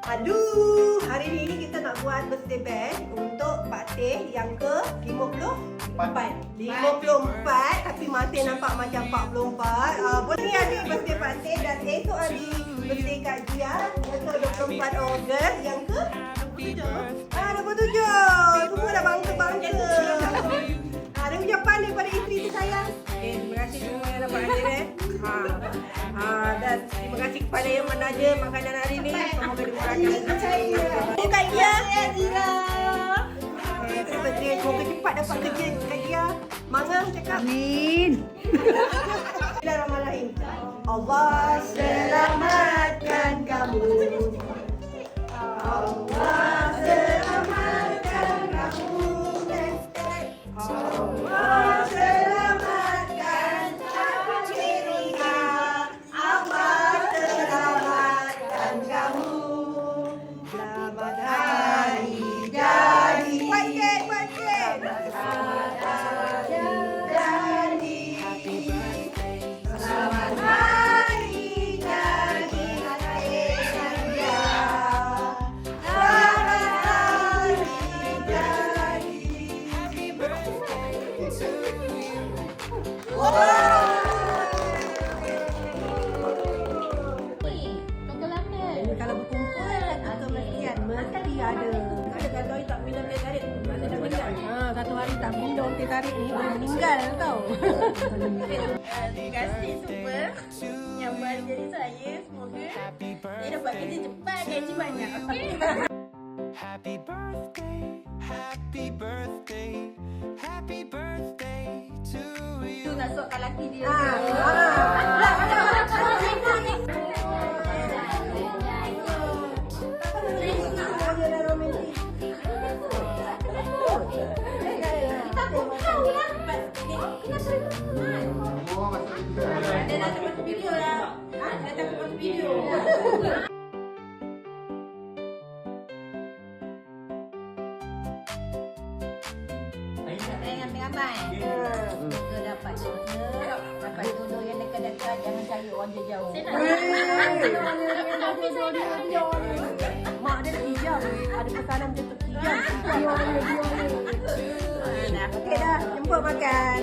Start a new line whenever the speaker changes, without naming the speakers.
Aduh, hari ini kita nak buat birthday band untuk Pak Teh yang ke 54. 54, tapi Mak Teh nampak macam 44. Ni hari birthday Pak Teh dan esok hari birthday Kak Jia yang ke 24 Ogos, yang ke 27. 27. Semua dah bangsa-bangsa. Ada ucapan daripada isteri tersayang. Terima kasih semua yang dapat hadir. Dan terima kasih kepada yang menaja makanan hari ini. Semoga dimurahkan. Kak Jia. Semoga cepat dapat kerja Kak Jia. Mangga cakap. Amin. Bismillahirrahmanirrahim. Allah selamatkan kamu. Allah selamatkan kamu. Allah selamatkan Amerika. Allah selamatkan kamu. Selamat hari jadi. Pancet. Selamat hari jadi. Selamat hari jadi. Kalau berkumpul atau mestian mesti ada. Kalau tak minum teh tarik, masa dah meninggal. Satu hari tak minum teh tarik ni boleh meninggal tau.
Terima kasih semua yang mengajar saya. Semoga saya dapat kerja cepat, gaji banyak.
Happy birthday, happy birthday, happy birthday to you.
Tu nak suapkan laki dia. Dia datang masuk video lah. Datang masuk video. Jangan ramai. Kita dapat jodoh, dapat jodoh yang dekat-dekat, jangan cari orang jauh.
Mak dia kijam. Ada pesanan macam tu kijam. Okey dah, jemput makan.